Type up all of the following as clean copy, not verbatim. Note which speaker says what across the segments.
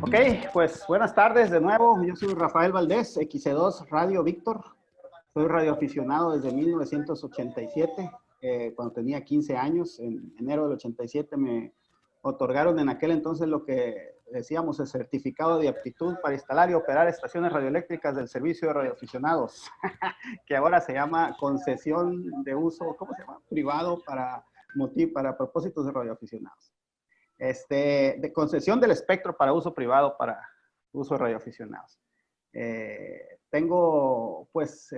Speaker 1: Ok, pues buenas tardes de nuevo. Yo soy Rafael Valdés, XC2 Radio Víctor. Soy radioaficionado desde 1987, cuando tenía 15 años. En enero del 87 me otorgaron en aquel entonces lo que decíamos el certificado de aptitud para instalar y operar estaciones radioeléctricas del servicio de radioaficionados, que ahora se llama concesión de uso, ¿cómo se llama? Privado para propósitos de radioaficionados. De concesión del espectro para uso privado para uso de radioaficionados. Tengo pues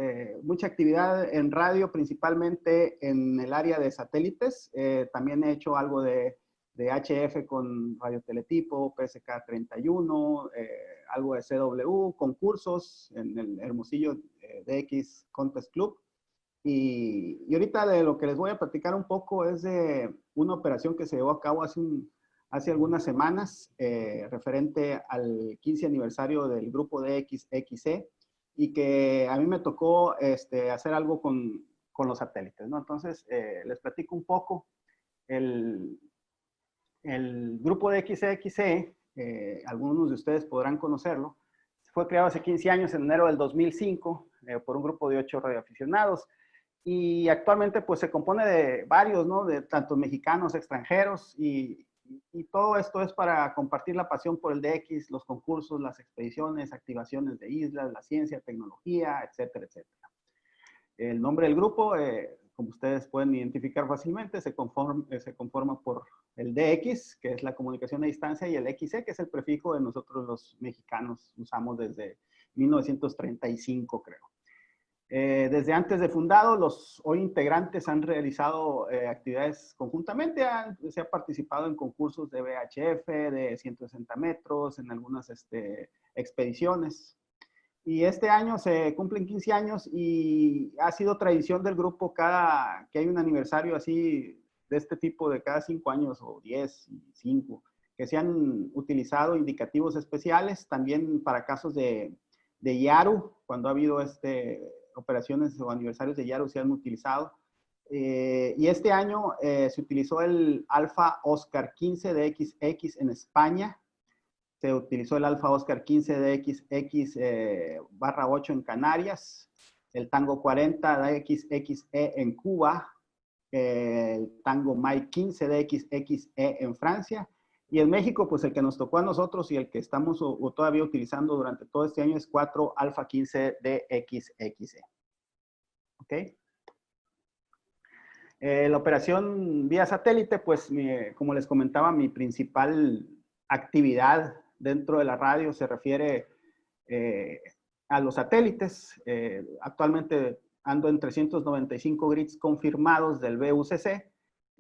Speaker 1: mucha actividad en radio, principalmente en el área de satélites. También he hecho algo de HF con radioteletipo, PSK 31, algo de CW, concursos en el Hermosillo DX Contest Club. Y ahorita de lo que les voy a platicar un poco es de una operación que se llevó a cabo hace algunas semanas, referente al 15 aniversario del grupo DXXC, y que a mí me tocó hacer algo con los satélites, ¿no? Entonces, les platico un poco. El grupo DXXC, algunos de ustedes podrán conocerlo, fue creado hace 15 años, en enero del 2005, por un grupo de 8 radioaficionados. Y actualmente pues se compone de varios, ¿no? De tanto mexicanos, extranjeros, y todo esto es para compartir la pasión por el DX, los concursos, las expediciones, activaciones de islas, la ciencia, tecnología, etcétera, etcétera. El nombre del grupo, como ustedes pueden identificar fácilmente, se conforma por el DX, que es la comunicación a distancia, y el XC, que es el prefijo de nosotros los mexicanos, usamos desde 1935, creo. Desde antes de fundado, los hoy integrantes han realizado actividades conjuntamente. Se ha participado en concursos de VHF, de 160 metros, en algunas expediciones. Y este año se cumplen 15 años y ha sido tradición del grupo cada que hay un aniversario así de este tipo de cada 5 años o 10, 5, que se han utilizado indicativos especiales también para casos de Yaru, cuando ha habido operaciones o aniversarios de Yaru se han utilizado. Y este año se utilizó el Alfa Oscar 15 de XX en España. Se utilizó el Alfa Oscar 15 de XX/8 en Canarias. El Tango 40 de XXE en Cuba. El Tango Mike 15 de XXE en Francia. Y en México, pues el que nos tocó a nosotros y el que estamos o todavía utilizando durante todo este año es 4 Alfa 15 de XXE. ¿Ok? La operación vía satélite, pues como les comentaba, mi principal actividad dentro de la radio se refiere a los satélites. Actualmente ando en 395 grids confirmados del VUCC,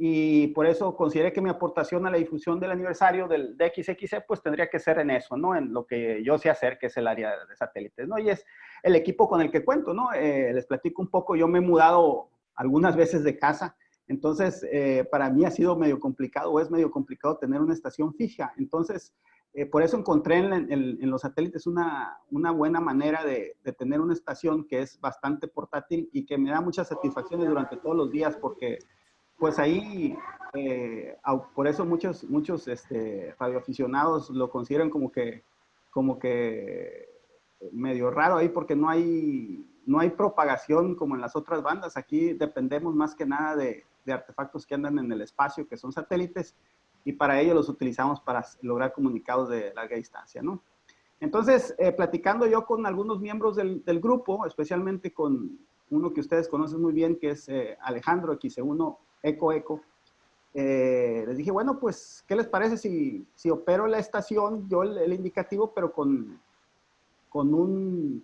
Speaker 1: y por eso consideré que mi aportación a la difusión del aniversario del DXXC pues tendría que ser en eso, ¿no? En lo que yo sé hacer, que es el área de satélites, ¿no? Y es el equipo con el que cuento, ¿no? Les platico un poco. Yo me he mudado algunas veces de casa, entonces para mí ha sido medio complicado, o es medio complicado tener una estación fija. Entonces, por eso encontré en los satélites una buena manera de tener una estación que es bastante portátil y que me da muchas satisfacciones durante todos los días, porque pues ahí, por eso muchos radioaficionados lo consideran como que medio raro ahí, porque no hay propagación como en las otras bandas. Aquí dependemos más que nada de artefactos que andan en el espacio, que son satélites, y para ello los utilizamos para lograr comunicados de larga distancia, ¿no? Entonces, platicando yo con algunos miembros del grupo, especialmente con uno que ustedes conocen muy bien, que es Alejandro XC1 Eco, les dije, bueno, pues, ¿qué les parece si opero la estación, yo el indicativo, pero con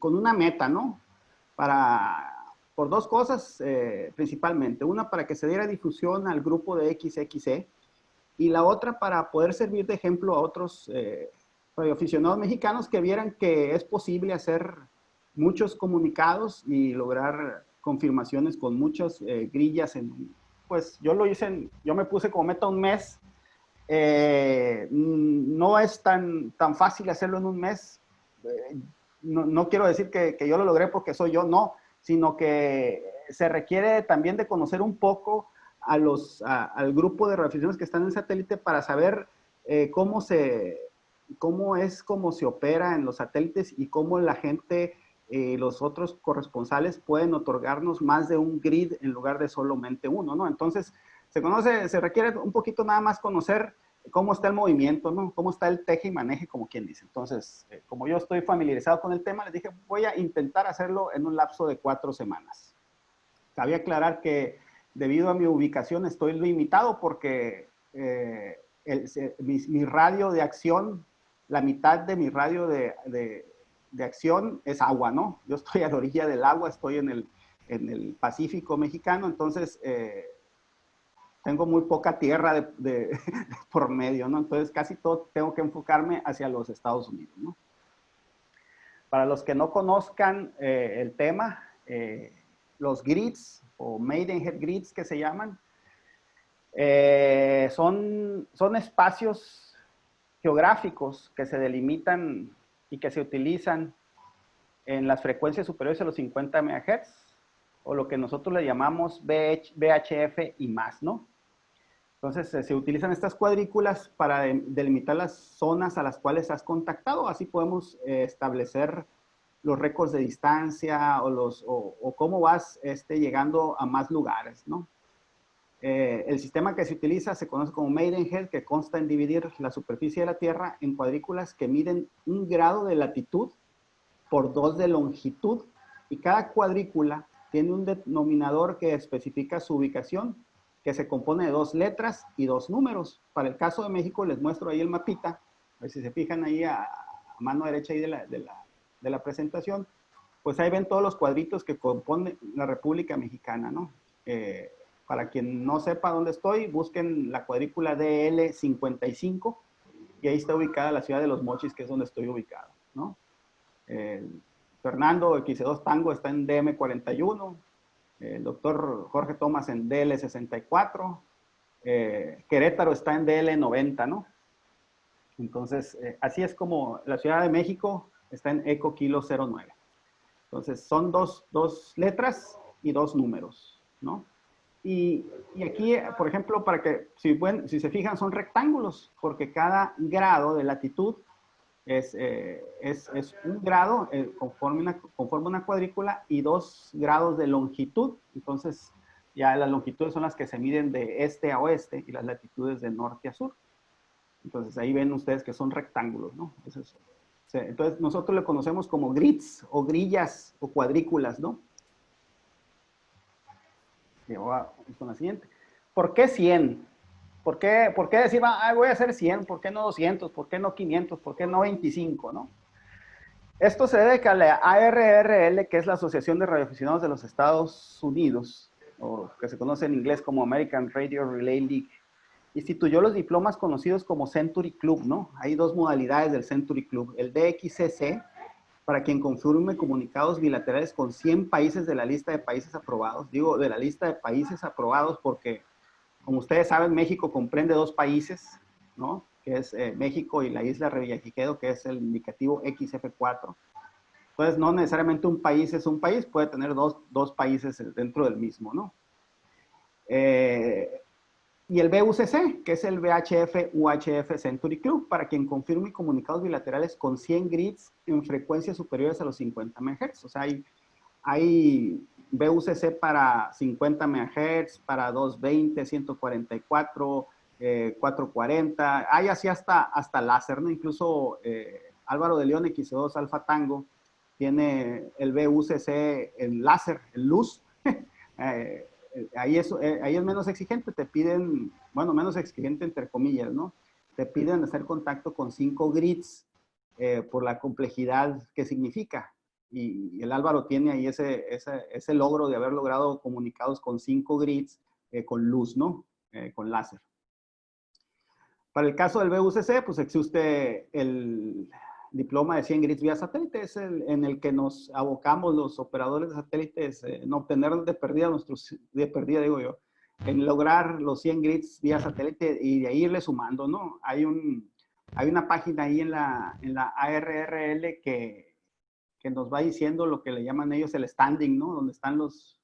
Speaker 1: una meta, ¿no? Por dos cosas principalmente. Una, para que se diera difusión al grupo de XXC, y la otra para poder servir de ejemplo a otros radioaficionados mexicanos que vieran que es posible hacer muchos comunicados y lograr confirmaciones con muchas grillas. Pues yo yo me puse como meta un mes. No es tan fácil hacerlo en un mes. No quiero decir que yo lo logré porque soy yo, no, sino que se requiere también de conocer un poco al grupo de radioaficionados que están en satélite para saber cómo se opera en los satélites y cómo la gente, los otros corresponsales pueden otorgarnos más de un grid en lugar de solamente uno, ¿no? Entonces, se requiere un poquito nada más conocer cómo está el movimiento, ¿no? Cómo está el teje y maneje, como quien dice. Entonces, como yo estoy familiarizado con el tema, les dije, voy a intentar hacerlo en un lapso de 4 semanas. Cabe aclarar que debido a mi ubicación estoy limitado porque mi radio de acción, la mitad de mi radio de acción es agua, ¿no? Yo estoy a la orilla del agua, estoy en el Pacífico mexicano, entonces tengo muy poca tierra por medio, ¿no? Entonces casi todo tengo que enfocarme hacia los Estados Unidos, ¿no? Para los que no conozcan el tema, los grids o Maidenhead grids que se llaman, son espacios geográficos que se delimitan y que se utilizan en las frecuencias superiores a los 50 MHz, o lo que nosotros le llamamos VHF y más, ¿no? Entonces, se utilizan estas cuadrículas para delimitar las zonas a las cuales has contactado. Así podemos establecer los récords de distancia o cómo vas llegando a más lugares, ¿no? El sistema que se utiliza se conoce como Maidenhead, que consta en dividir la superficie de la Tierra en cuadrículas que miden 1 grado de latitud por 2 de longitud, y cada cuadrícula tiene un denominador que especifica su ubicación, que se compone de 2 letras y 2 números. Para el caso de México les muestro ahí el mapita, a ver si se fijan ahí a mano derecha ahí de la presentación, pues ahí ven todos los cuadritos que componen la República Mexicana, ¿no? Para quien no sepa dónde estoy, busquen la cuadrícula DL55 y ahí está ubicada la ciudad de Los Mochis, que es donde estoy ubicado, ¿no? Fernando XC2 Tango está en DM41, el doctor Jorge Tomás en DL64, Querétaro está en DL90, ¿no? Entonces, así es como la Ciudad de México está en Eco Kilo 09. Entonces, son dos letras y 2 números, ¿no? Y aquí, por ejemplo, para que, si se fijan, son rectángulos, porque cada grado de latitud es 1 grado, conforme una cuadrícula, y 2 grados de longitud. Entonces, ya las longitudes son las que se miden de este a oeste y las latitudes de norte a sur. Entonces, ahí ven ustedes que son rectángulos, ¿no? Entonces, nosotros le conocemos como grids o grillas o cuadrículas, ¿no? Y ahora con la siguiente. ¿Por qué 100? ¿Por qué decir, voy a hacer 100? ¿Por qué no 200? ¿Por qué no 500? ¿Por qué no 25? ¿No? Esto se debe a que la ARRL, que es la Asociación de Radioaficionados de los Estados Unidos, o que se conoce en inglés como American Radio Relay League, instituyó los diplomas conocidos como Century Club, ¿no? Hay 2 modalidades del Century Club. El DXCC, para quien confirme comunicados bilaterales con 100 países de la lista de países aprobados. Digo, de la lista de países aprobados porque, como ustedes saben, México comprende 2 países, ¿no? Que es México y la isla Revillagigedo, que es el indicativo XF4. Entonces, no necesariamente un país es un país, puede tener dos países dentro del mismo, ¿no? Y el VUCC, que es el VHF-UHF Century Club, para quien confirme comunicados bilaterales con 100 grids en frecuencias superiores a los 50 MHz. O sea, hay VUCC para 50 MHz, para 220, 144, 440, hay así hasta láser, ¿no? Incluso Álvaro de León XC2 Alfa Tango tiene el VUCC en láser, en luz. Ahí es menos exigente, te piden, bueno, menos exigente entre comillas, ¿no? Te piden hacer contacto con 5 grids por la complejidad que significa. Y el Álvaro tiene ahí ese logro de haber logrado comunicados con 5 grids con luz, ¿no? Con láser. Para el caso del VUCC, pues existe el diploma de 100 grids vía satélite, es en el que nos abocamos los operadores de satélites en obtener en lograr los 100 grids vía satélite y de ahí irle sumando, ¿no? Hay una página ahí en la ARRL que nos va diciendo lo que le llaman ellos el standing, ¿no? Donde están los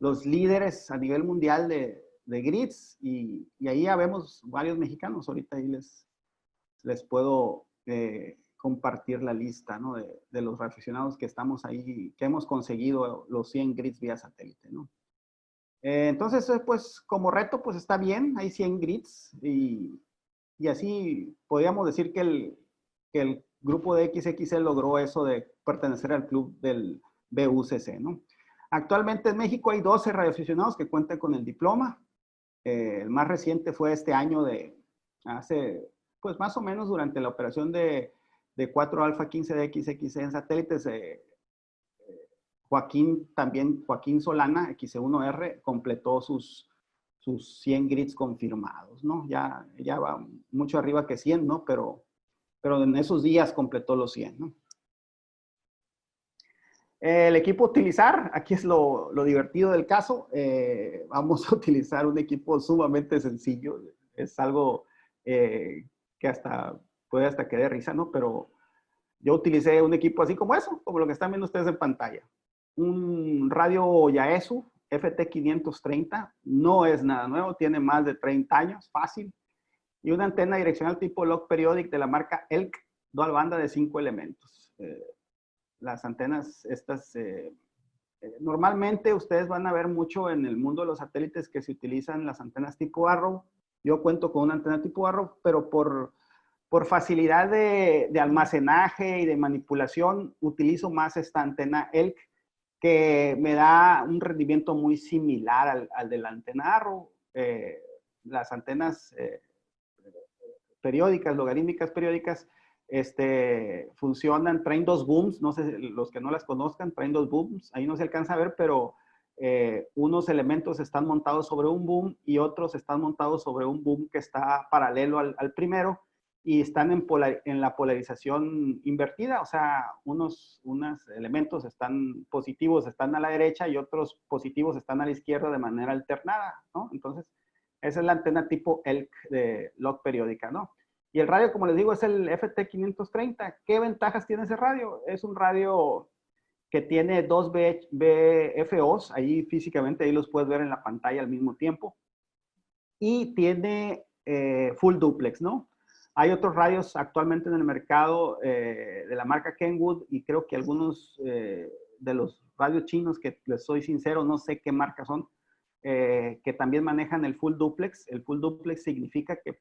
Speaker 1: los líderes a nivel mundial de grids y ahí ya vemos varios mexicanos. Ahorita ahí les puedo compartir la lista, ¿no? de los aficionados que estamos ahí, que hemos conseguido los 100 grids vía satélite, ¿no? Entonces, pues como reto, pues está bien, hay 100 grids y así podríamos decir que el grupo de XXL logró eso de pertenecer al club del BUCC, ¿no? Actualmente en México hay 12 radioaficionados que cuentan con el diploma. El más reciente fue este año hace, pues más o menos durante la operación de 4 Alfa 15 de XXC en satélites, Joaquín Solana, XC1R, completó sus 100 grids confirmados, ¿no? Ya va mucho arriba que 100, ¿no? Pero en esos días completó los 100, ¿no? El equipo a utilizar, aquí es lo divertido del caso, vamos a utilizar un equipo sumamente sencillo, es algo que puede hasta que dé risa, ¿no? Pero yo utilicé un equipo así como eso, como lo que están viendo ustedes en pantalla. Un radio Yaesu FT530, no es nada nuevo, tiene más de 30 años, fácil. Y una antena direccional tipo log periodic de la marca Elk, dual banda de 5 elementos. Las antenas estas, normalmente ustedes van a ver mucho en el mundo de los satélites que se utilizan las antenas tipo Arrow. Yo cuento con una antena tipo Arrow, pero por facilidad de almacenaje y de manipulación, utilizo más esta antena Elk, que me da un rendimiento muy similar al de la antena Arrow. Las antenas periódicas, logarítmicas periódicas, funcionan, traen 2 booms, no sé, los que no las conozcan, traen 2 booms, ahí no se alcanza a ver, pero unos elementos están montados sobre un boom y otros están montados sobre un boom que está paralelo al primero y están en la polarización invertida, o sea, unos elementos están positivos, están a la derecha y otros positivos están a la izquierda de manera alternada, ¿no? Entonces, esa es la antena tipo ELK de log periódica, ¿no? Y el radio, como les digo, es el FT530. ¿Qué ventajas tiene ese radio? Es un radio que tiene 2 BFOs, ahí físicamente, ahí los puedes ver en la pantalla al mismo tiempo. Y tiene full duplex, ¿no? Hay otros radios actualmente en el mercado de la marca Kenwood y creo que algunos de los radios chinos, que les soy sincero, no sé qué marca son, que también manejan el full duplex. El full duplex significa que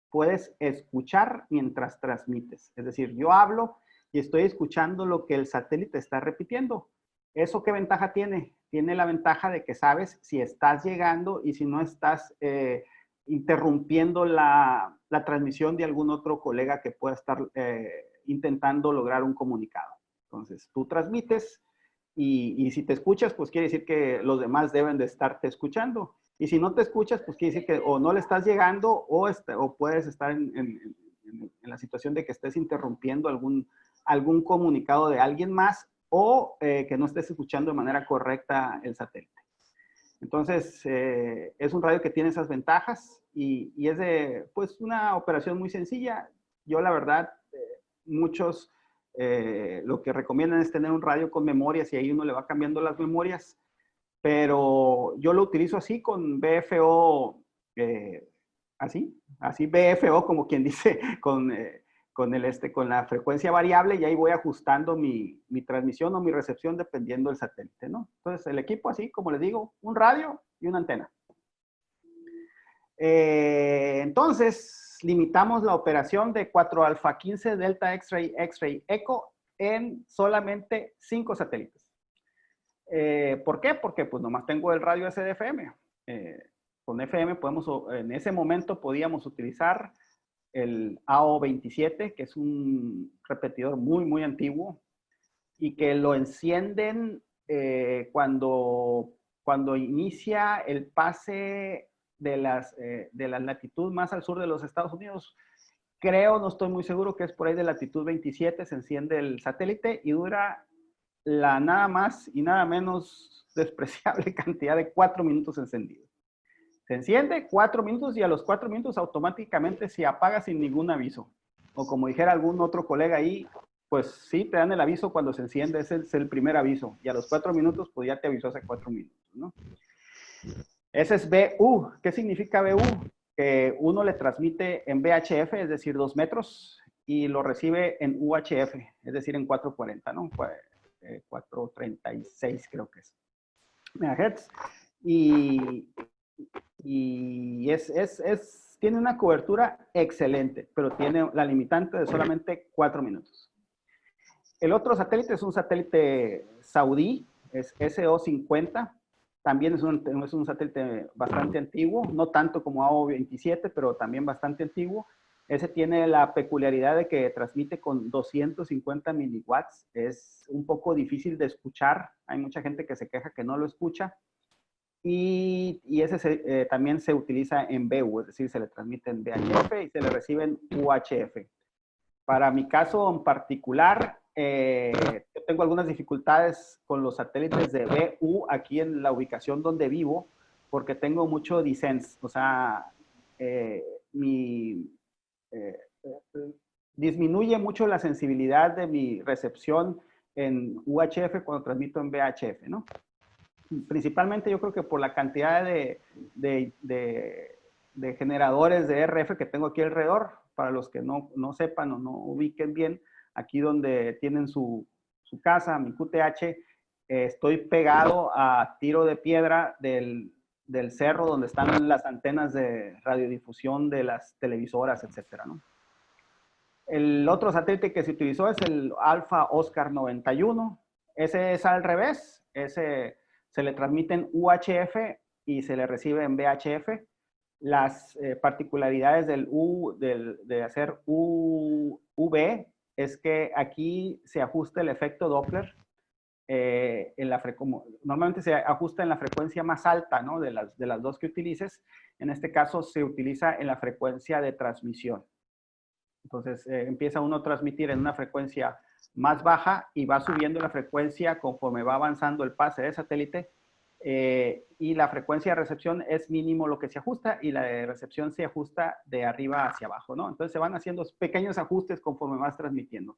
Speaker 1: puedes escuchar mientras transmites. Es decir, yo hablo y estoy escuchando lo que el satélite está repitiendo. ¿Eso qué ventaja tiene? Tiene la ventaja de que sabes si estás llegando y si no estás interrumpiendo la transmisión de algún otro colega que pueda estar intentando lograr un comunicado. Entonces, tú transmites y si te escuchas, pues quiere decir que los demás deben de estarte escuchando. Y si no te escuchas, pues quiere decir que o no le estás llegando o puedes estar en la situación de que estés interrumpiendo algún comunicado de alguien más o que no estés escuchando de manera correcta el satélite. Entonces, es un radio que tiene esas ventajas y es pues, una operación muy sencilla. Yo, la verdad, muchos lo que recomiendan es tener un radio con memorias y ahí uno le va cambiando las memorias, pero yo lo utilizo así con BFO, así BFO, como quien dice, con la frecuencia variable, y ahí voy ajustando mi transmisión o mi recepción dependiendo del satélite, ¿no? Entonces, el equipo así, como les digo, un radio y una antena. Entonces, limitamos la operación de 4 Alfa 15 Delta X-Ray X-Ray Echo en solamente 5 satélites. ¿Por qué? Porque pues nomás tengo el radio SDFM. Con FM en ese momento podíamos utilizar el AO27, que es un repetidor muy, muy antiguo y que lo encienden cuando inicia el pase de la latitud más al sur de los Estados Unidos. Creo, no estoy muy seguro, que es por ahí de latitud 27, se enciende el satélite y dura la nada más y nada menos despreciable cantidad de 4 minutos encendido. Se enciende 4 minutos y a los 4 minutos automáticamente se apaga sin ningún aviso. O como dijera algún otro colega ahí, pues sí, te dan el aviso cuando se enciende, ese es el primer aviso. Y a los 4 minutos, pues ya te avisó hace 4 minutos, ¿no? Ese es BU. ¿Qué significa BU? Que uno le transmite en VHF, es decir, 2 metros, y lo recibe en UHF, es decir, en 440, ¿no? 436 creo que es. Megahertz. Y, tiene una cobertura excelente, pero tiene la limitante de solamente 4 minutos. El otro satélite es un satélite saudí, es SO-50. También es un satélite bastante antiguo, no tanto como AO-27, pero también bastante antiguo. Ese tiene la peculiaridad de que transmite con 250 miliwatts. Es un poco difícil de escuchar. Hay mucha gente que se queja que no lo escucha. Y ese también se utiliza en BU, es decir, se le transmite en VHF y se le recibe en UHF. Para mi caso en particular, yo tengo algunas dificultades con los satélites de BU aquí en la ubicación donde vivo, porque tengo mucho dissens, o sea, eh, mi, eh, disminuye mucho la sensibilidad de mi recepción en UHF cuando transmito en VHF, ¿no? Principalmente yo creo que por la cantidad de generadores de RF que tengo aquí alrededor, para los que no sepan o no ubiquen bien, aquí donde tienen su casa, mi QTH, estoy pegado a tiro de piedra del cerro donde están las antenas de radiodifusión de las televisoras, etcétera, ¿no? El otro satélite que se utilizó es el Alpha Oscar 91. Ese es al revés. Ese se le transmite en UHF y se le recibe en VHF. Las particularidades de hacer UV es que aquí se ajusta el efecto Doppler. Normalmente se ajusta en la frecuencia más alta, ¿no? de las dos que utilices. En este caso se utiliza en la frecuencia de transmisión. Entonces empieza uno a transmitir en una frecuencia más baja y va subiendo la frecuencia conforme va avanzando el pase de satélite, y la frecuencia de recepción es mínimo lo que se ajusta y la de recepción se ajusta de arriba hacia abajo, ¿no? Entonces se van haciendo pequeños ajustes conforme vas transmitiendo.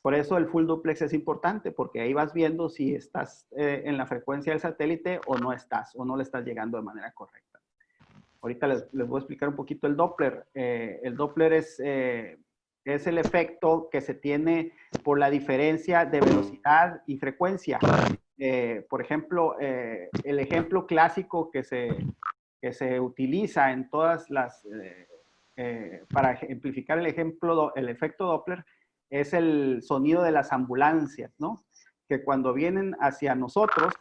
Speaker 1: Por eso el full duplex es importante, porque ahí vas viendo si estás en la frecuencia del satélite o no estás, o no le estás llegando de manera correcta. Ahorita les voy a explicar un poquito el Doppler. El Doppler es el efecto que se tiene por la diferencia de velocidad y frecuencia. Por ejemplo, el ejemplo clásico que se utiliza en todas las, para ejemplificar el efecto Doppler, es el sonido de las ambulancias, ¿no? Que cuando vienen hacia nosotros,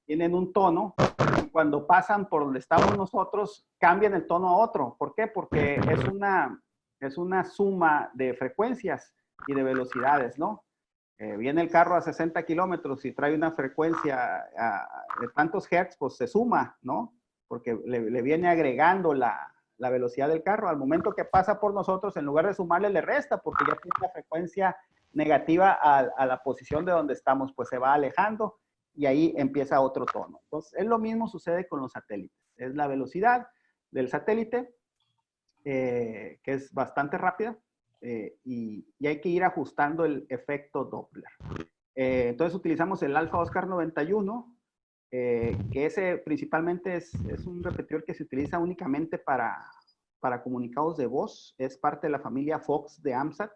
Speaker 1: tienen un tono, y cuando pasan por donde estamos nosotros, cambian el tono a otro. ¿Por qué? Porque es una suma de frecuencias y de velocidades, ¿no? Viene el carro a 60 kilómetros y trae una frecuencia de tantos hertz, pues se suma, ¿no? Porque le viene agregando la velocidad del carro. Al momento que pasa por nosotros, en lugar de sumarle, le resta, porque ya tiene una frecuencia negativa a la posición de donde estamos, pues se va alejando y ahí empieza otro tono. Entonces, es lo mismo sucede con los satélites. Es la velocidad del satélite, que es bastante rápida, y hay que ir ajustando el efecto Doppler. Entonces utilizamos el Alpha Oscar 91, que ese principalmente es un repetidor que se utiliza únicamente para comunicados de voz, es parte de la familia Fox de AMSAT,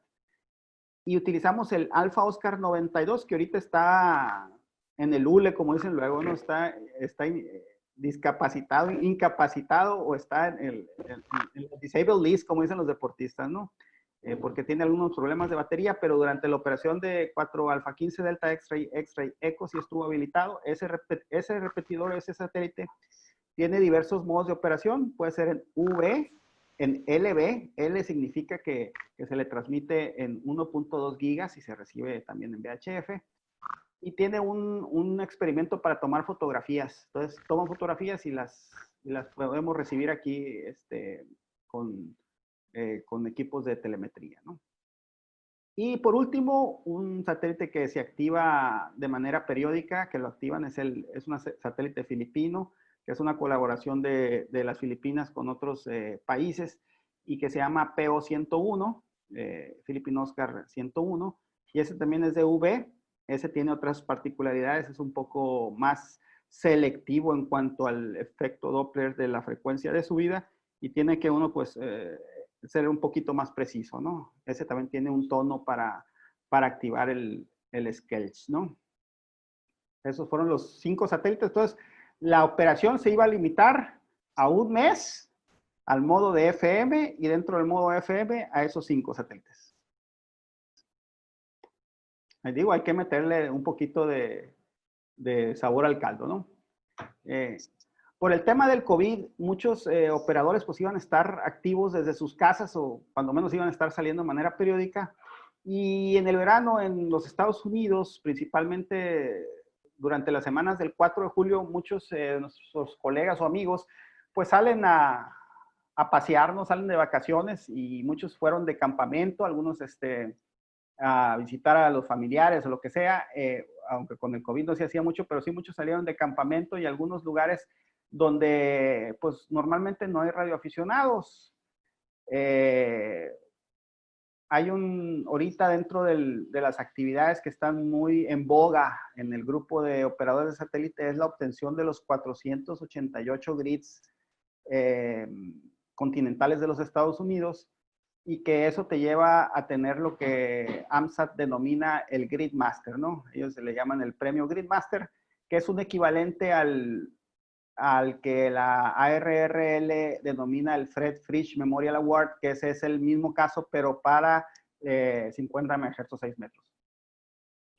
Speaker 1: y utilizamos el Alpha Oscar 92, que ahorita está en el ULE, como dicen luego, ¿no? Está discapacitado, incapacitado, o está en el disabled list, como dicen los deportistas, ¿no? Porque tiene algunos problemas de batería, pero durante la operación de 4 Alpha 15 Delta X-Ray Echo sí estuvo habilitado. Ese repetidor, ese satélite, tiene diversos modos de operación. Puede ser en V, en LB. L significa que se le transmite en 1.2 gigas y se recibe también en VHF. Y tiene un experimento para tomar fotografías. Entonces, toman fotografías y las podemos recibir aquí con equipos de telemetría, ¿no? Y por último, un satélite que se activa de manera periódica, que lo activan, es un satélite filipino, que es una colaboración de las Filipinas con otros países, y que se llama PO-101, Philippine Oscar 101, y ese también es de V. Ese tiene otras particularidades, es un poco más selectivo en cuanto al efecto Doppler de la frecuencia de subida y tiene que uno pues ser un poquito más preciso, ¿no? Ese también tiene un tono para activar el Skelch, ¿no? Esos fueron los 5 satélites. Entonces, la operación se iba a limitar a un mes al modo de FM y dentro del modo FM a esos 5 satélites. Les digo, hay que meterle un poquito de sabor al caldo, ¿no? Por el tema del COVID, muchos operadores pues iban a estar activos desde sus casas o cuando menos iban a estar saliendo de manera periódica. Y en el verano en los Estados Unidos, principalmente durante las semanas del 4 de julio, muchos de nuestros colegas o amigos pues salen a pasearnos, salen de vacaciones y muchos fueron de campamento, algunos a visitar a los familiares o lo que sea, aunque con el COVID no se hacía mucho, pero sí muchos salieron de campamento y algunos lugares donde pues normalmente no hay radioaficionados. Hay ahorita dentro de las actividades que están muy en boga en el grupo de operadores de satélite es la obtención de los 488 grids continentales de los Estados Unidos y que eso te lleva a tener lo que AMSAT denomina el Grid Master, ¿no? Ellos se le llaman el premio Grid Master, que es un equivalente al que la ARRL denomina el Fred Frisch Memorial Award, que ese es el mismo caso, pero para 50 MHz o 6 metros.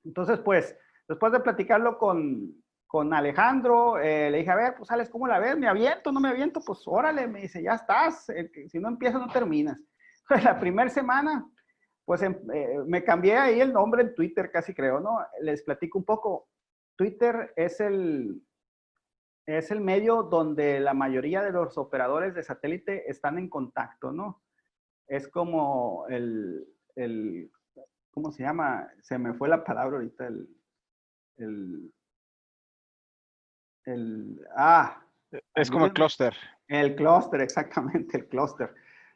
Speaker 1: Entonces, pues, después de platicarlo con Alejandro, le dije, a ver, pues, Alex, ¿cómo la ves? ¿Me aviento? ¿No me aviento? Pues, órale, me dice, ya estás. Si no empiezas, no terminas. La primera semana, pues, me cambié ahí el nombre en Twitter, casi creo, ¿no? Les platico un poco. Twitter es el medio donde la mayoría de los operadores de satélite están en contacto, ¿no? Es como ¿cómo se llama? Se me fue la palabra ahorita,
Speaker 2: es como el clúster.
Speaker 1: El clúster, exactamente, el clúster.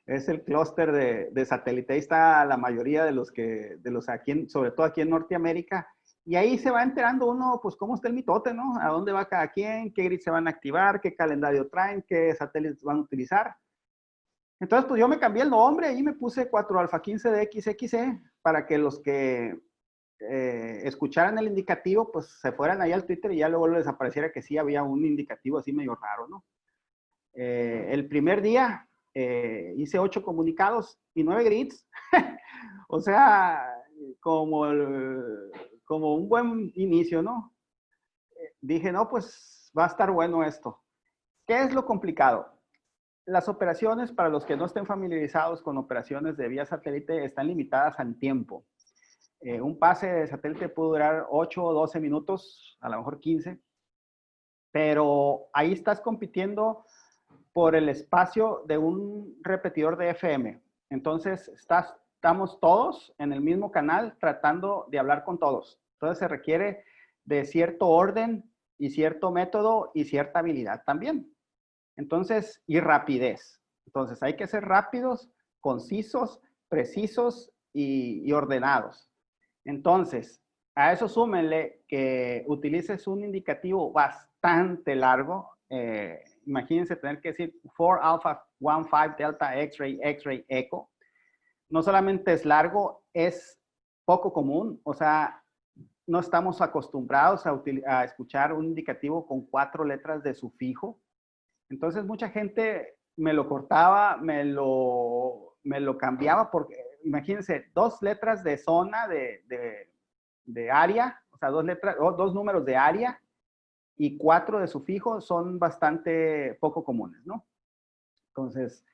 Speaker 1: Es el clúster de satélite. Ahí está la mayoría de los aquí, sobre todo aquí en Norteamérica. Y ahí se va enterando uno, pues, cómo está el mitote, ¿no? A dónde va cada quien, qué grids se van a activar, qué calendario traen, qué satélites van a utilizar. Entonces, pues, yo me cambié el nombre y me puse 4 alfa 15 de XXE para que los que escucharan el indicativo, pues, se fueran ahí al Twitter y ya luego les apareciera que sí había un indicativo así medio raro, ¿no? El primer día hice 8 comunicados y 9 grids. O sea, como un buen inicio, ¿no? Dije, no, pues va a estar bueno esto. ¿Qué es lo complicado? Las operaciones, para los que no estén familiarizados con operaciones de vía satélite, están limitadas en tiempo. Un pase de satélite puede durar 8 o 12 minutos, a lo mejor 15, pero ahí estás compitiendo por el espacio de un repetidor de FM. Entonces, estamos todos en el mismo canal tratando de hablar con todos. Entonces, se requiere de cierto orden y cierto método y cierta habilidad también. Entonces, y rapidez. Entonces, hay que ser rápidos, concisos, precisos y ordenados. Entonces, a eso súmenle que utilices un indicativo bastante largo. Imagínense tener que decir 4 alpha 15 delta X-ray X-ray echo. No solamente es largo, es poco común. O sea, no estamos acostumbrados a escuchar un indicativo con 4 letras de sufijo. Entonces, mucha gente me lo cortaba, me lo cambiaba porque, imagínense, 2 letras de zona de área, o sea, 2 números de área y 4 de sufijo son bastante poco comunes, ¿no? Entonces,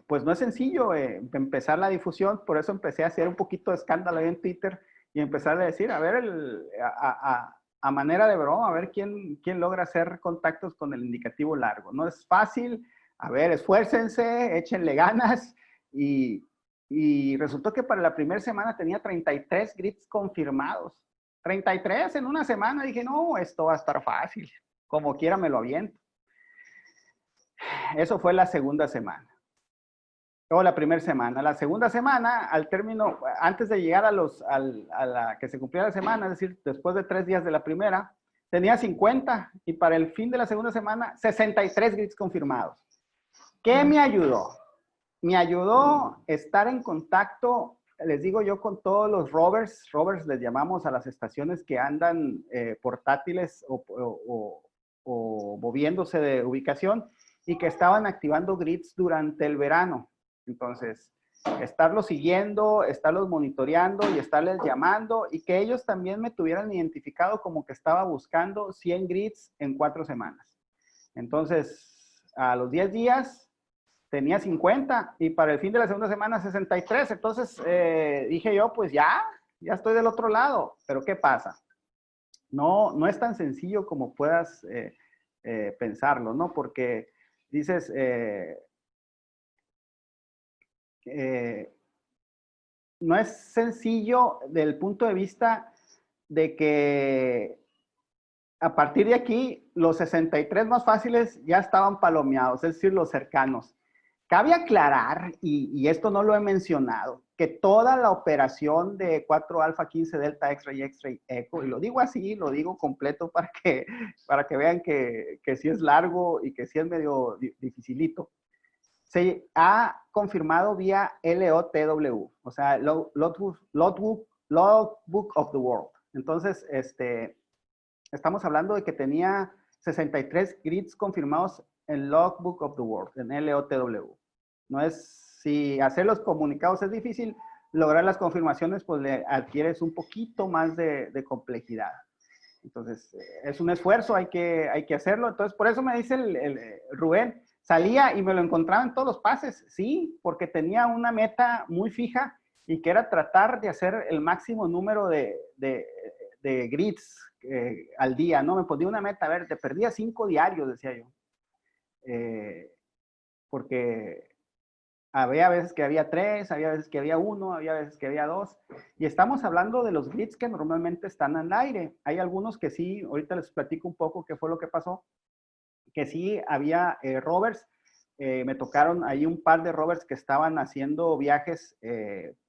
Speaker 1: pues no es sencillo empezar la difusión, por eso empecé a hacer un poquito de escándalo ahí en Twitter y empezar a decir, a ver, a manera de broma, a ver quién logra hacer contactos con el indicativo largo. No es fácil, a ver, esfuércense, échenle ganas y resultó que para la primera semana tenía 33 grids confirmados. 33 en una semana. Dije, no, esto va a estar fácil. Como quiera me lo aviento. Eso fue la segunda semana. O la primera semana. La segunda semana, al término, antes de llegar a la que se cumpliera la semana, es decir, después de 3 días de la primera, tenía 50 y para el fin de la segunda semana, 63 grids confirmados. ¿Qué me ayudó? Me ayudó estar en contacto, les digo yo, con todos los rovers. Rovers les llamamos a las estaciones que andan portátiles o moviéndose de ubicación y que estaban activando grids durante el verano. Entonces, estarlos siguiendo, estarlos monitoreando y estarles llamando y que ellos también me tuvieran identificado como que estaba buscando 100 grids en 4 semanas. Entonces, a los 10 días tenía 50 y para el fin de la segunda semana 63. Entonces dije yo, pues ya estoy del otro lado. Pero ¿qué pasa? No es tan sencillo como puedas pensarlo, ¿no? Porque dices, no es sencillo del punto de vista de que a partir de aquí los 63 más fáciles ya estaban palomeados, es decir, los cercanos. Cabe aclarar, y esto no lo he mencionado, que toda la operación de 4 alfa 15 delta X-ray X-ray eco, y lo digo así, lo digo completo para que vean que sí es largo y que sí es medio dificilito, se ha confirmado vía LOTW, o sea, Logbook of the World. Entonces, estamos hablando de que tenía 63 grids confirmados en Logbook of the World, en LOTW. No es, si hacer los comunicados es difícil, lograr las confirmaciones, pues le adquieres un poquito más de complejidad. Entonces, es un esfuerzo, hay que hacerlo. Entonces, por eso me dice el Rubén, salía y me lo encontraba en todos los pases. Sí, porque tenía una meta muy fija y que era tratar de hacer el máximo número de grids al día, ¿no? Me ponía una meta, a ver, te perdía 5 diarios, decía yo. Porque había veces que había 3, había veces que había 1, había veces que había 2. Y estamos hablando de los grids que normalmente están al aire. Hay algunos que sí, ahorita les platico un poco qué fue lo que pasó, que sí había rovers. Me tocaron ahí un par de rovers que estaban haciendo viajes,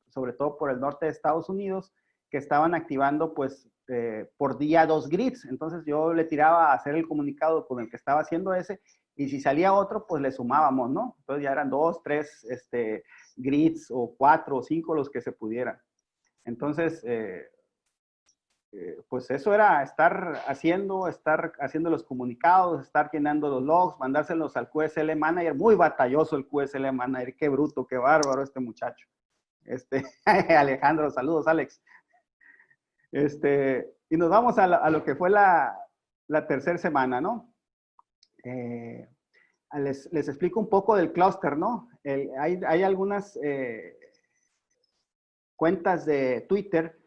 Speaker 1: sobre todo por el norte de Estados Unidos, que estaban activando pues por día 2 grids. Entonces yo le tiraba a hacer el comunicado con el que estaba haciendo ese, y si salía otro, pues le sumábamos, ¿no? Entonces ya eran 2, 3 grids, o 4 o 5 los que se pudieran. Entonces, pues eso era estar haciendo los comunicados, estar llenando los logs, mandárselos al QSL Manager. Muy batalloso el QSL Manager, qué bruto, qué bárbaro este muchacho. Alejandro, saludos, Alex. Y nos vamos a lo que fue la tercera semana, ¿no? Les explico un poco del clúster, ¿no? Hay algunas cuentas de Twitter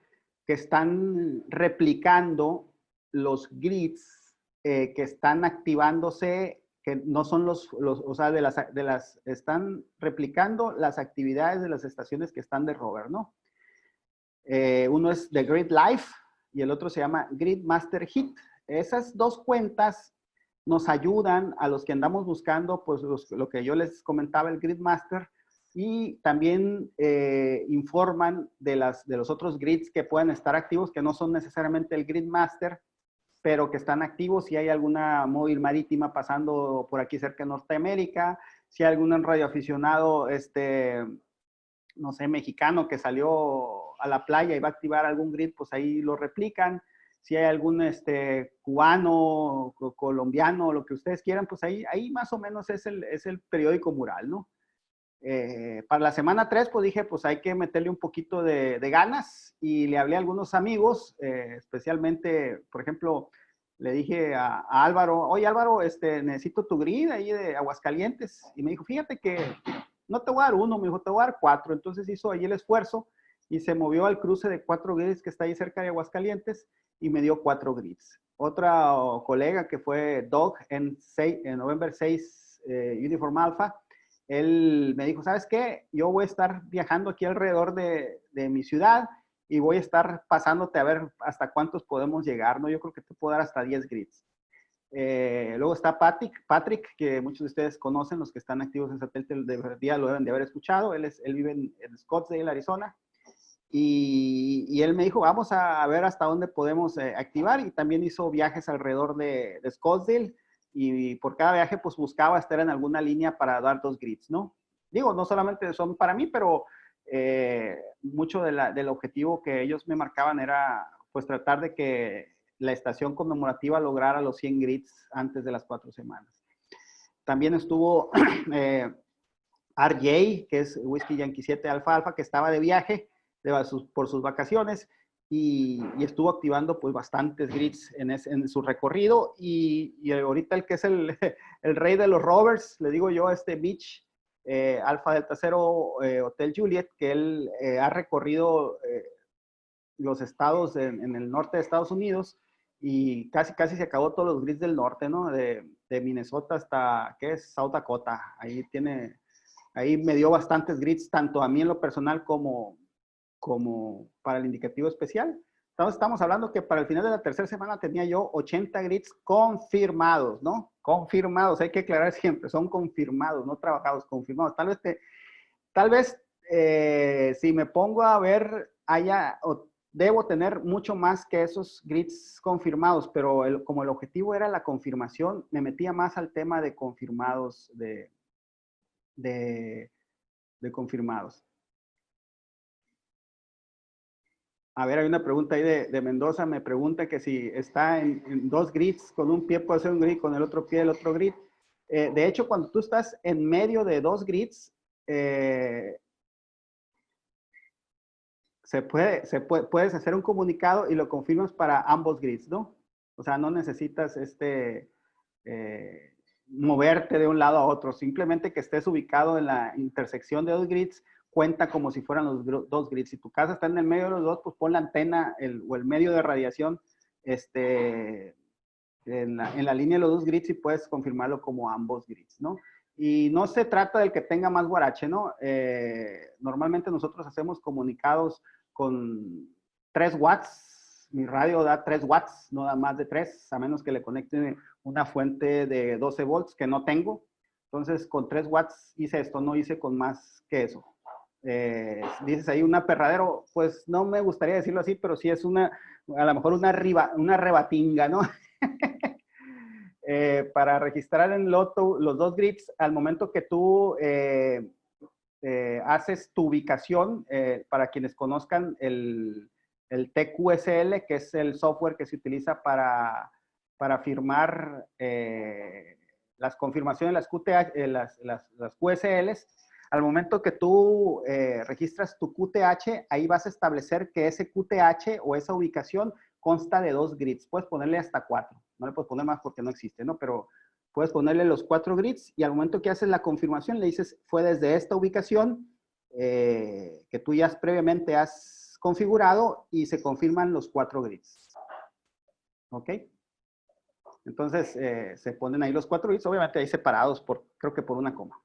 Speaker 1: que están replicando los grids que están activándose, que no son o sea, están replicando las actividades de las estaciones que están de rover, ¿no? Uno es The Grid Life y el otro se llama Grid Master Hit. Esas dos cuentas nos ayudan a los que andamos buscando, pues lo que yo les comentaba, el Grid Master, y también informan de los otros grids que pueden estar activos, que no son necesariamente el Grid Master, pero que están activos. Si hay alguna móvil marítima pasando por aquí cerca de Norteamérica, si hay algún radioaficionado, no sé, mexicano que salió a la playa y va a activar algún grid, pues ahí lo replican. Si hay algún cubano, colombiano, lo que ustedes quieran, pues ahí más o menos es el periódico mural, ¿no? Para la semana 3, pues dije, pues hay que meterle un poquito de ganas, y le hablé a algunos amigos, especialmente, por ejemplo, le dije a Álvaro, oye Álvaro, necesito tu grid ahí de Aguascalientes, y me dijo, fíjate que no te voy a dar uno, me dijo, te voy a dar 4, entonces hizo ahí el esfuerzo, y se movió al cruce de 4 grids que está ahí cerca de Aguascalientes, y me dio 4 grids. Otra colega que fue Doug en November 6 Uniform Alpha, él me dijo, ¿sabes qué? Yo voy a estar viajando aquí alrededor de mi ciudad y voy a estar pasándote a ver hasta cuántos podemos llegar, ¿no? Yo creo que te puedo dar hasta 10 grids. Luego está Patrick, que muchos de ustedes conocen, los que están activos en satélite de día lo deben de haber escuchado. Él vive en Scottsdale, Arizona. Y él me dijo, vamos a ver hasta dónde podemos activar, y también hizo viajes alrededor de Scottsdale, y por cada viaje pues buscaba estar en alguna línea para dar 2 grids, ¿no? Digo, no solamente son para mí, pero mucho del objetivo que ellos me marcaban era pues tratar de que la estación conmemorativa lograra los 100 grids antes de las 4 semanas. También estuvo RJ, que es Whiskey Yankee 7 Alfa Alfa, que estaba de viaje por sus vacaciones, y estuvo activando pues bastantes grids en su recorrido, y ahorita el que es el rey de los rovers, le digo yo, Beach, Alfa Delta Cero, Hotel Juliet, que él ha recorrido los estados en el norte de Estados Unidos, y casi se acabó todos los grids del norte, ¿no? De Minnesota hasta, ¿qué es? South Dakota. Ahí me dio bastantes grids, tanto a mí en lo personal como para el indicativo especial. Entonces estamos hablando que para el final de la tercera semana tenía yo 80 grids confirmados, ¿no? Confirmados, hay que aclarar siempre, son confirmados, no trabajados, confirmados. Tal vez si me pongo a ver, debo tener mucho más que esos grids confirmados, pero como el objetivo era la confirmación, me metía más al tema de confirmados, de confirmados. A ver, hay una pregunta ahí de Mendoza, me pregunta que si está en 2 grids, con un pie puede ser un grid, con el otro pie el otro grid. De hecho, cuando tú estás en medio de 2 grids, puedes hacer un comunicado y lo confirmas para ambos grids, ¿no? O sea, no necesitas moverte de un lado a otro, simplemente que estés ubicado en la intersección de 2 grids, cuenta como si fueran los 2 grids. Si tu casa está en el medio de los dos, pues pon la antena o el medio de radiación en la línea de los 2 grids, y puedes confirmarlo como ambos grids, ¿no? Y no se trata del que tenga más guarache, ¿no? Normalmente nosotros hacemos comunicados con 3 watts. Mi radio da 3 watts, no da más de 3, a menos que le conecte una fuente de 12 volts que no tengo. Entonces, con 3 watts hice esto, no hice con más que eso. Dices ahí un aperradero, pues no me gustaría decirlo así, pero sí es a lo mejor una rebatinga, ¿no? Para registrar en Loto los 2 grids, al momento que tú haces tu ubicación, para quienes conozcan el TQSL, que es el software que se utiliza para firmar las confirmaciones, las QTH, las QSLs. Al momento que tú registras tu QTH, ahí vas a establecer que ese QTH o esa ubicación consta de 2 grids. Puedes ponerle hasta 4. No le puedes poner más porque no existe, ¿no? Pero puedes ponerle los 4 grids, y al momento que haces la confirmación le dices, fue desde esta ubicación que tú ya previamente has configurado, y se confirman los 4 grids. ¿Ok? Entonces se ponen ahí los 4 grids, obviamente ahí separados creo que por una coma.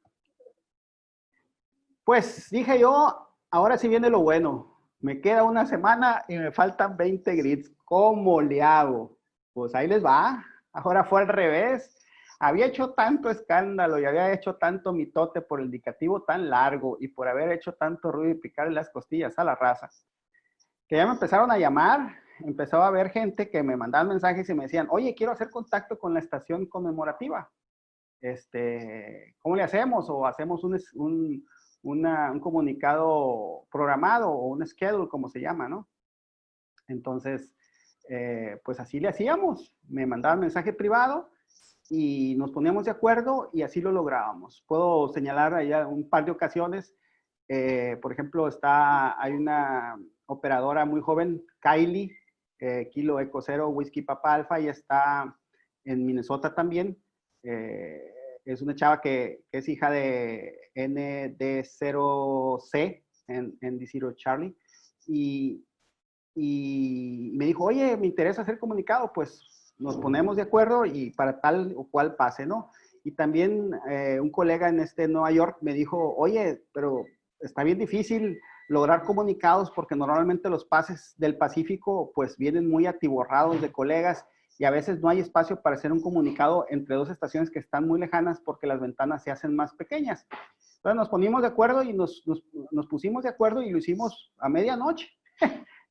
Speaker 1: Pues dije yo, ahora sí viene lo bueno. Me queda una semana y me faltan 20 grids. ¿Cómo le hago? Pues ahí les va. Ahora fue al revés. Había hecho tanto escándalo y había hecho tanto mitote por el indicativo tan largo y por haber hecho tanto ruido y picarle las costillas a la raza, que ya me empezaron a llamar. Empezó a haber gente que me mandaban mensajes y me decían, oye, quiero hacer contacto con la estación conmemorativa. ¿Cómo le hacemos? O hacemos un comunicado programado, o un schedule, como se llama, ¿no? Entonces, pues así le hacíamos. Me mandaban mensaje privado y nos poníamos de acuerdo, y así lo lográbamos. Puedo señalar allá un par de ocasiones. Por ejemplo, hay una operadora muy joven, Kylie, Kilo Eco Cero, Whisky Papa Alfa, y está en Minnesota también. Es una chava que es hija de ND0C, en ND0 Charlie, y me dijo, oye, me interesa hacer comunicado, pues nos ponemos de acuerdo y para tal o cual pase, ¿no? Y también un colega en Nueva York me dijo, oye, pero está bien difícil lograr comunicados porque normalmente los pases del Pacífico pues vienen muy atiborrados de colegas, y a veces no hay espacio para hacer un comunicado entre dos estaciones que están muy lejanas porque las ventanas se hacen más pequeñas. Entonces nos ponimos de acuerdo y nos pusimos de acuerdo y lo hicimos a medianoche.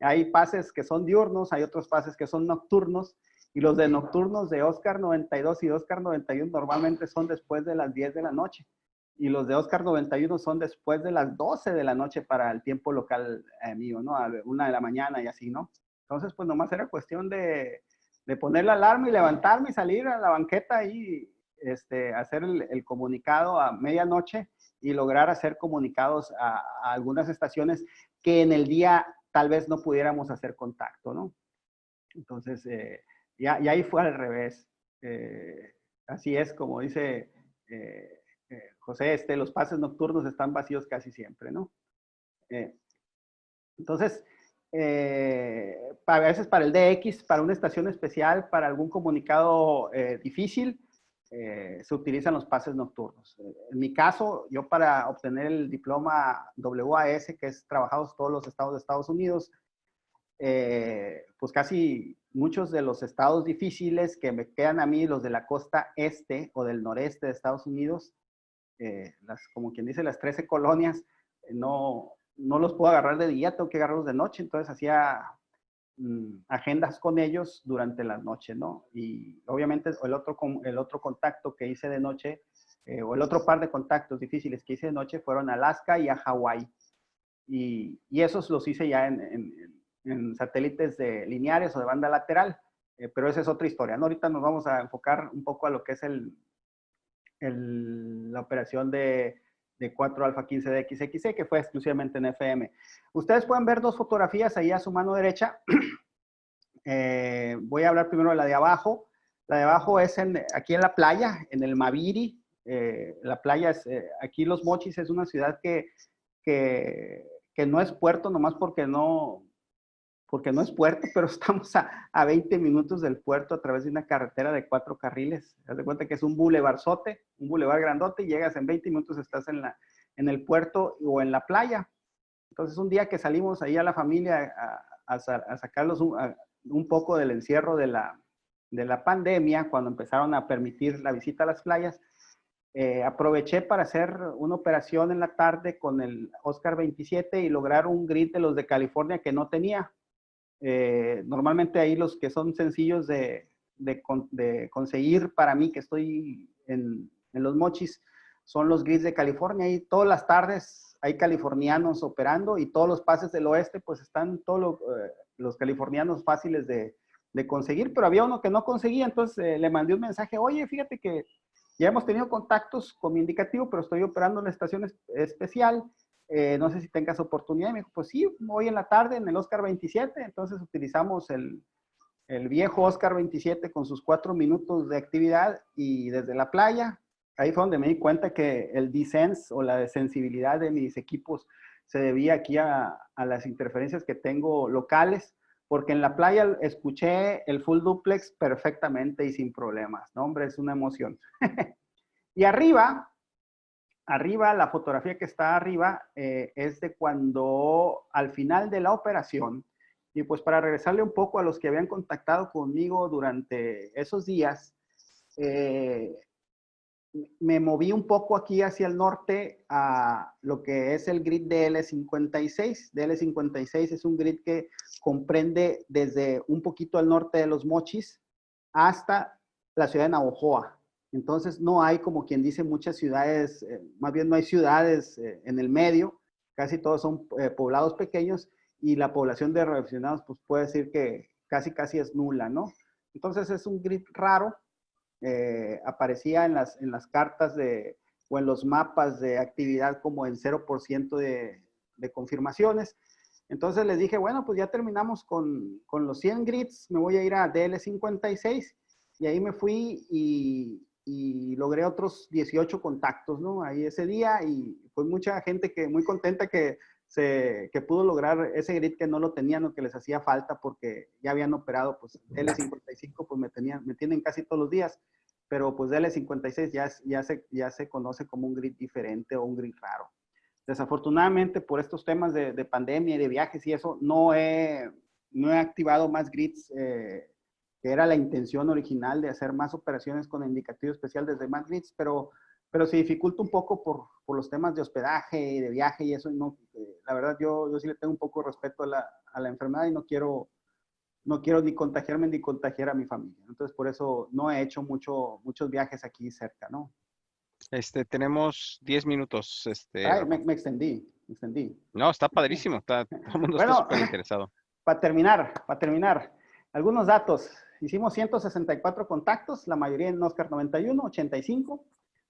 Speaker 1: Hay pases que son diurnos, hay otros pases que son nocturnos, y los de nocturnos de Oscar 92 y Oscar 91 normalmente son después de las 10 de la noche. Y los de Oscar 91 son después de las 12 de la noche para el tiempo local mío, ¿no? A 1 de la mañana y así, ¿no? Entonces, pues nomás era cuestión de poner la alarma y levantarme y salir a la banqueta y hacer el comunicado a medianoche y lograr hacer comunicados a algunas estaciones que en el día tal vez no pudiéramos hacer contacto, ¿no? Entonces, y ahí fue al revés. Así es, como dice José, los pases nocturnos están vacíos casi siempre, ¿no? Entonces, a veces para el DX, para una estación especial, para algún comunicado difícil, se utilizan los pases nocturnos. En mi caso, yo para obtener el diploma WAS, que es Trabajados Todos los Estados de Estados Unidos, pues casi muchos de los estados difíciles que me quedan a mí, los de la costa este o del noreste de Estados Unidos, como quien dice, las 13 colonias, no los puedo agarrar de día, tengo que agarrarlos de noche, entonces hacía agendas con ellos durante la noche, ¿no? Y obviamente el otro contacto que hice de noche, o el otro par de contactos difíciles que hice de noche fueron a Alaska y a Hawái. Y esos los hice ya en satélites lineares o de banda lateral, pero esa es otra historia, ¿no? Ahorita nos vamos a enfocar un poco a lo que es la operación de 4 alfa 15 de XXC, que fue exclusivamente en FM. Ustedes pueden ver dos fotografías ahí a su mano derecha. Voy a hablar primero de la de abajo. La de abajo es aquí en la playa, en el Maviri. La playa es, aquí Los Mochis es una ciudad que no es puerto, nomás porque no es puerto, pero estamos a 20 minutos del puerto a través de una carretera de 4 carriles. Haz de cuenta que es un bulevarzote, un bulevar grandote, y llegas en 20 minutos, estás en el puerto o en la playa. Entonces, un día que salimos ahí a la familia a sacarlos un poco del encierro de la pandemia, cuando empezaron a permitir la visita a las playas, aproveché para hacer una operación en la tarde con el Oscar 27 y lograr un grid de los de California que no tenía. Normalmente ahí los que son sencillos de conseguir para mí, que estoy en Los Mochis, son los grids de California. Y todas las tardes hay californianos operando, y todos los pases del oeste pues están todos los californianos fáciles de conseguir, pero había uno que no conseguía. Entonces le mandé un mensaje: oye, fíjate que ya hemos tenido contactos con mi indicativo, pero estoy operando en la estación especial. No sé si tengas oportunidad. Y me dijo, pues sí, hoy en la tarde en el Oscar 27. Entonces utilizamos el viejo Oscar 27 con sus 4 minutos de actividad, y desde la playa, ahí fue donde me di cuenta que el desense o la sensibilidad de mis equipos se debía aquí a las interferencias que tengo locales, porque en la playa escuché el full duplex perfectamente y sin problemas, ¿no? Hombre, es una emoción. Y arriba, la fotografía que está arriba es de cuando al final de la operación, y pues para regresarle un poco a los que habían contactado conmigo durante esos días, me moví un poco aquí hacia el norte a lo que es el grid DL56. DL56 es un grid que comprende desde un poquito al norte de Los Mochis hasta la ciudad de Navojoa. Entonces no hay, como quien dice, muchas ciudades, más bien no hay ciudades en el medio, casi todos son poblados pequeños, y la población de radioaficionados pues puede decir que casi es nula, ¿no? Entonces es un grid raro. Aparecía en las cartas o en los mapas de actividad como en 0% de confirmaciones. Entonces les dije, bueno, pues ya terminamos con los 100 grids, me voy a ir a DL56, y ahí me fui y logré otros 18 contactos, ¿no? Ahí ese día, y fue mucha gente muy contenta que pudo lograr ese grid que no lo tenían o que les hacía falta porque ya habían operado. Pues L55 pues me tienen casi todos los días, pero pues L56 ya se conoce como un grid diferente o un grid raro. Desafortunadamente, por estos temas de pandemia y de viajes y eso, no he activado más grids que era la intención original de hacer más operaciones con indicativo especial desde más grids, pero se dificulta un poco por los temas de hospedaje y de viaje y eso. Y no, la verdad, yo sí le tengo un poco de respeto a la enfermedad y no quiero ni contagiarme ni contagiar a mi familia. Entonces, por eso no he hecho muchos viajes aquí cerca, ¿no?
Speaker 2: Tenemos 10 minutos,
Speaker 1: Ay,
Speaker 2: Rafa.
Speaker 1: me extendí.
Speaker 2: No, está padrísimo, todo el mundo está
Speaker 1: Bueno,
Speaker 2: súper interesado.
Speaker 1: para terminar, algunos datos. Hicimos 164 contactos, la mayoría en Oscar 91, 85,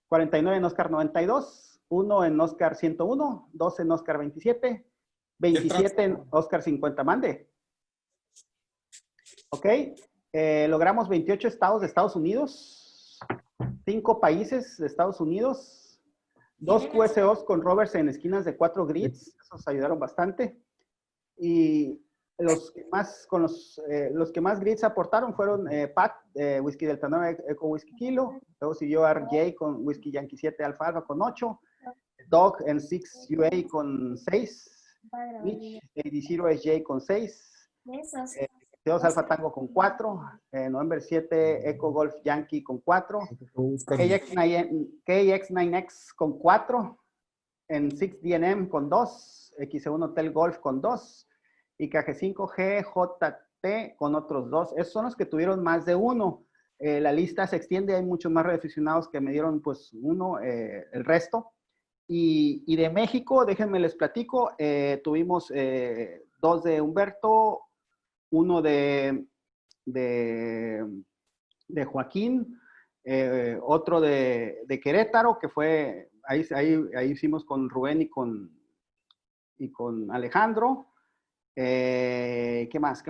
Speaker 1: 49 en Oscar 92, 1 en Oscar 101, 2 en Oscar 27, 27 en Oscar 50. Mande. Ok, logramos 28 estados de Estados Unidos, 5 países de Estados Unidos, 2 QSOs con rovers en esquinas de 4 grids, esos ayudaron bastante. Y los que más grids aportaron fueron Pat, Whisky Delta 9 Eco Whisky Kilo, luego siguió RJ con Whisky Yankee 7 Alfa Alfa con 8, Dog en 6 UA con 6, Mitch AD0 SJ con 6, 2 Alfa Tango con 4, November 7 Eco Golf Yankee con 4, KX9X con 4, en 6DNM con 2, XC1 Hotel Golf con 2 y KG5GJT con otros 2. Esos son los que tuvieron más de uno. La lista se extiende, hay muchos más radioaficionados que me dieron pues uno, el resto. Y de México, déjenme les platico, tuvimos 2 de Humberto, uno de Joaquín, otro de Querétaro, que fue, ahí hicimos con Rubén y con Alejandro. ¿Qué más?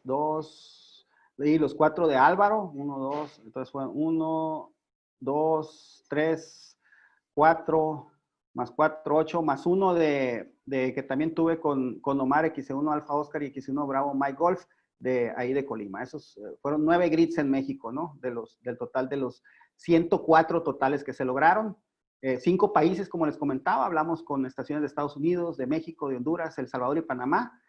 Speaker 1: 2, y los 4 de Álvaro, 1, 2, entonces fue 1, 2, 3, 4, más 4, 8, más 1 de que también tuve con Omar, X1 Alfa Oscar y X1 Bravo Mike Golf, de ahí de Colima. Esos fueron 9 grids en México, ¿no? Del total de los 104 totales que se lograron. 5 países, como les comentaba, hablamos con estaciones de Estados Unidos, de México, de Honduras, El Salvador y Panamá.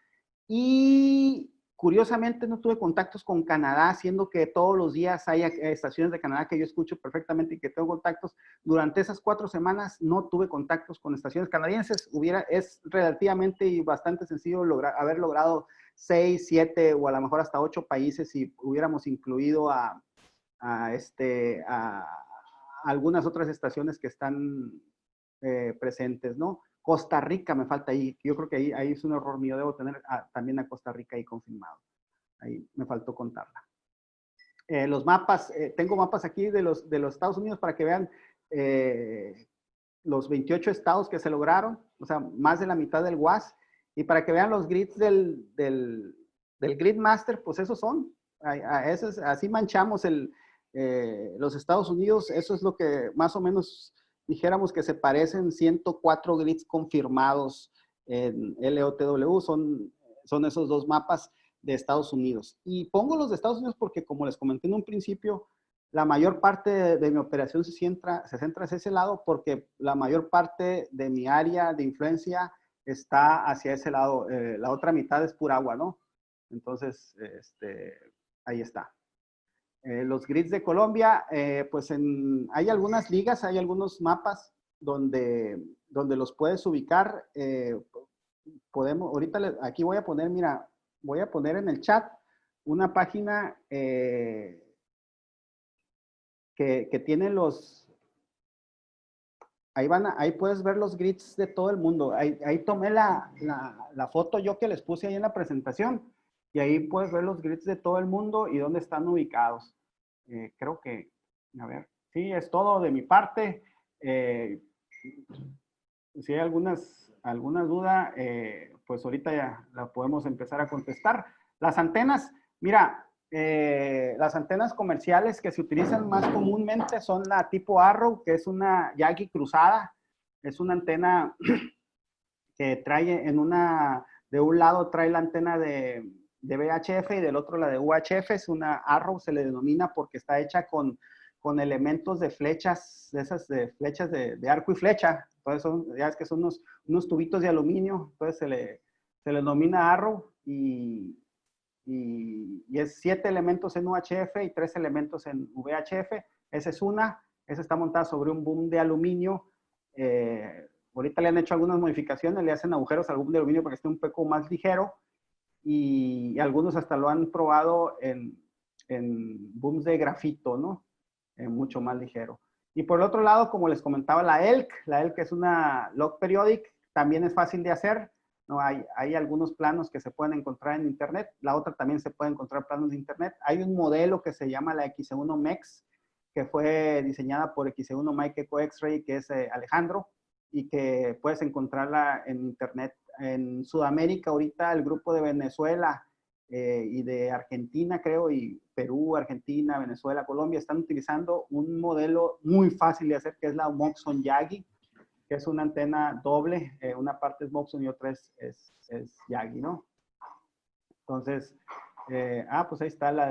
Speaker 1: Y curiosamente no tuve contactos con Canadá, siendo que todos los días hay estaciones de Canadá que yo escucho perfectamente y que tengo contactos. Durante esas 4 semanas no tuve contactos con estaciones canadienses. Es relativamente y bastante sencillo haber logrado 6, 7 o a lo mejor hasta 8 países si hubiéramos incluido a algunas otras estaciones que están presentes, ¿no? Costa Rica me falta ahí. Yo creo que ahí es un error mío. Debo tener también a Costa Rica ahí confirmado. Ahí me faltó contarla. Los mapas, tengo mapas aquí de los Estados Unidos para que vean los 28 estados que se lograron, o sea, más de la mitad del WAS, y para que vean los grids del Grid Master, pues esos son. Así manchamos los Estados Unidos. Eso es lo que más o menos dijéramos que se parecen 104 grids confirmados en LOTW, son esos 2 mapas de Estados Unidos. Y pongo los de Estados Unidos porque, como les comenté en un principio, la mayor parte de mi operación se centra hacia ese lado porque la mayor parte de mi área de influencia está hacia ese lado. La otra mitad es pura agua, ¿no? Entonces, ahí está. Los grids de Colombia, pues hay algunas ligas, hay algunos mapas donde los puedes ubicar. Ahorita aquí voy a poner, mira, voy a poner en el chat una página que tiene ahí puedes ver los grids de todo el mundo. Ahí tomé la foto yo que les puse ahí en la presentación y ahí puedes ver los grids de todo el mundo y dónde están ubicados. Creo que, a ver, sí, es todo de mi parte. Si hay alguna duda, pues ahorita ya la podemos empezar a contestar. Las antenas, mira, las antenas comerciales que se utilizan más comúnmente son la tipo Arrow, que es una Yagi cruzada. Es una antena que trae de un lado trae la antena de VHF y del otro la de UHF. Es una Arrow, se le denomina porque está hecha con elementos de flechas, de esas de flechas de arco y flecha. Entonces ya es que son unos tubitos de aluminio, entonces se le denomina Arrow y y es 7 elementos en UHF y 3 elementos en VHF. Esa es una. Esa está montada sobre un boom de aluminio. Ahorita le han hecho algunas modificaciones, le hacen agujeros al boom de aluminio para que esté un poco más ligero y algunos hasta lo han probado en booms de grafito, ¿no? Mucho más ligero. Y por el otro lado, como les comentaba, la ELK es una log periodic, también es fácil de hacer, ¿no? Hay algunos planos que se pueden encontrar en internet, la otra también se puede encontrar planos de internet. Hay un modelo que se llama la XE1 MEX, que fue diseñada por XE1 Mike Eco X-Ray, que es Alejandro, y que puedes encontrarla en internet. En Sudamérica ahorita el grupo de Venezuela y de Argentina, creo, y Perú, Argentina, Venezuela, Colombia, están utilizando un modelo muy fácil de hacer, que es la Moxon Yagi, que es una antena doble, una parte es Moxon y otra es Yagi, ¿no? Entonces, pues ahí está la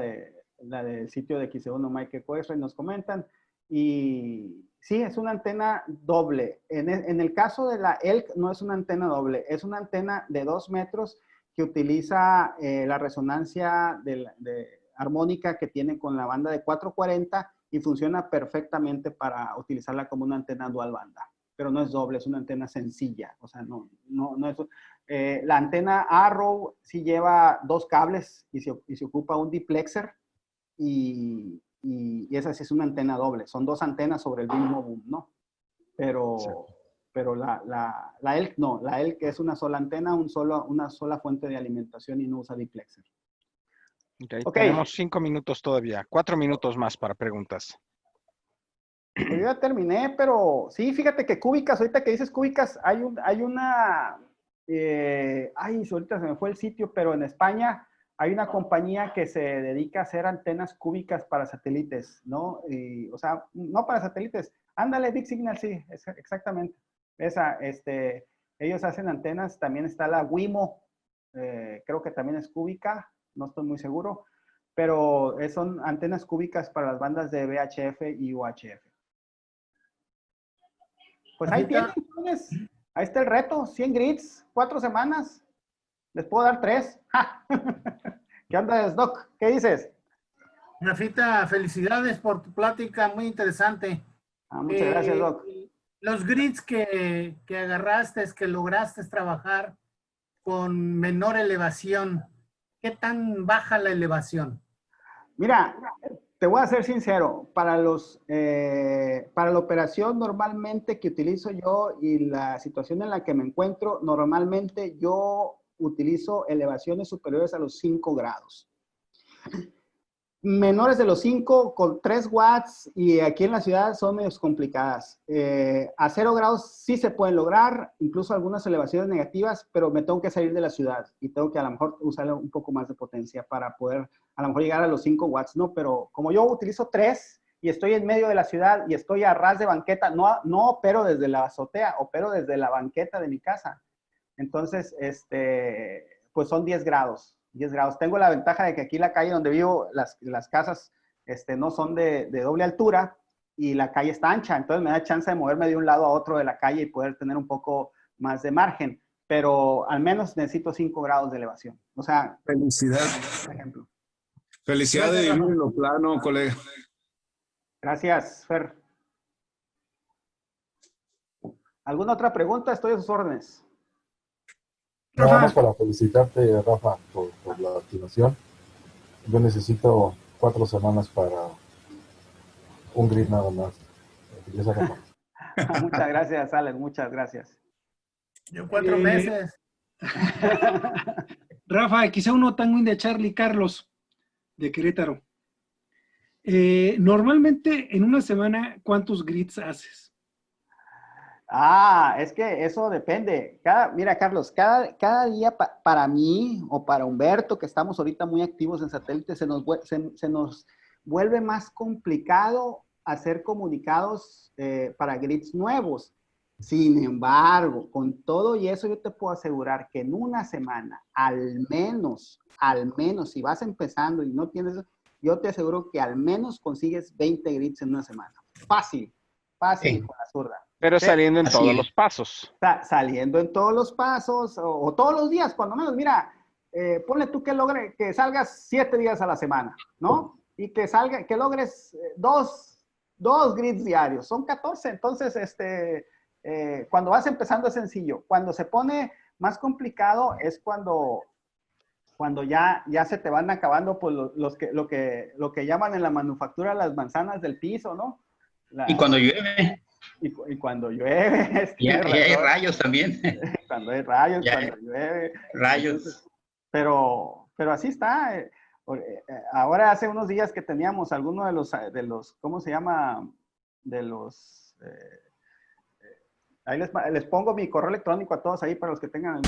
Speaker 1: del sitio de XE1 Mike Eco X-Ray, nos comentan. Y sí, es una antena doble. En el caso de la ELK no es una antena doble, es una antena de 2 metros que utiliza la resonancia armónica que tiene con la banda de 440 y funciona perfectamente para utilizarla como una antena dual banda. Pero no es doble, es una antena sencilla. O sea, no es... la antena Arrow sí lleva 2 cables y se ocupa un diplexer y esa sí es una antena doble. Son 2 antenas sobre el mismo boom, ¿no? Pero la ELK no. La ELK es una sola antena, una sola fuente de alimentación y no usa diplexer.
Speaker 2: Ok, tenemos 5 minutos todavía. 4 minutos más para preguntas.
Speaker 1: Pues yo ya terminé, pero sí, fíjate que cúbicas, ahorita que dices cúbicas, hay una... ahorita se me fue el sitio, pero en España hay una compañía que se dedica a hacer antenas cúbicas para satélites, ¿no? O sea, no para satélites. Ándale, Big Signal, sí, exactamente. Ellos hacen antenas, también está la Wimo, creo que también es cúbica, no estoy muy seguro, pero son antenas cúbicas para las bandas de VHF y UHF. Pues ahí tienen, ahí está el reto, 100 grids, 4 semanas. Les puedo dar 3. ¿Qué onda, Doc? ¿Qué dices?
Speaker 3: Rafita, felicidades por tu plática, muy interesante.
Speaker 1: Muchas gracias, Doc.
Speaker 3: Los grids que agarraste, que lograste trabajar con menor elevación, ¿qué tan baja la elevación?
Speaker 1: Mira, te voy a ser sincero, para la operación normalmente que utilizo yo y la situación en la que me encuentro, normalmente yo utilizo elevaciones superiores a los 5 grados. Menores de los 5 con 3 watts y aquí en la ciudad son medio complicadas. A 0 grados sí se pueden lograr, incluso algunas elevaciones negativas, pero me tengo que salir de la ciudad y tengo que a lo mejor usar un poco más de potencia para poder a lo mejor llegar a los 5 watts, ¿no? Pero como yo utilizo 3 y estoy en medio de la ciudad y estoy a ras de banqueta, no opero desde la azotea, opero desde la banqueta de mi casa. Entonces, pues son 10 grados. 10 grados. Tengo la ventaja de que aquí la calle donde vivo, las casas no son de doble altura y la calle está ancha, entonces me da chance de moverme de un lado a otro de la calle y poder tener un poco más de margen, pero al menos necesito 5 grados de elevación. O sea,
Speaker 4: felicidades.
Speaker 1: por ejemplo.
Speaker 4: Felicidades de vivir en lo plano, colega.
Speaker 1: Gracias, Fer. ¿Alguna otra pregunta? Estoy a sus órdenes.
Speaker 5: Nada más para felicitarte, Rafa, por la activación. Yo necesito 4 semanas para un grid nada más.
Speaker 1: Muchas gracias, Alex. Muchas gracias.
Speaker 3: Yo 4 meses.
Speaker 6: Rafa, quizá uno Tango de Charlie Carlos, de Querétaro. Normalmente en una semana, ¿cuántos grids haces?
Speaker 1: Es que eso depende. Mira, Carlos, cada día para mí o para Humberto, que estamos ahorita muy activos en satélite, se nos vuelve más complicado hacer comunicados para grids nuevos. Sin embargo, con todo y eso yo te puedo asegurar que en una semana, al menos, si vas empezando y no tienes, yo te aseguro que al menos consigues 20 grids en una semana. Fácil, sí. Con la zurda.
Speaker 2: Pero saliendo en todos los pasos.
Speaker 1: Saliendo en todos los pasos, o todos los días, cuando menos. Mira, ponle tú que logre que salgas 7 días a la semana, ¿no? Y que logres dos grids diarios, son 14. Entonces, cuando vas empezando es sencillo. Cuando se pone más complicado es cuando ya se te van acabando pues, lo que llaman en la manufactura las manzanas del piso, ¿no?
Speaker 7: Y cuando llueve.
Speaker 1: Y cuando llueve.
Speaker 7: Y hay rayos también.
Speaker 1: Cuando hay rayos,
Speaker 7: Ya,
Speaker 1: cuando llueve.
Speaker 7: rayos.
Speaker 1: Entonces, pero así está. Ahora hace unos días que teníamos alguno de los ¿cómo se llama? De los... ahí les pongo mi correo electrónico a todos ahí para los que tengan...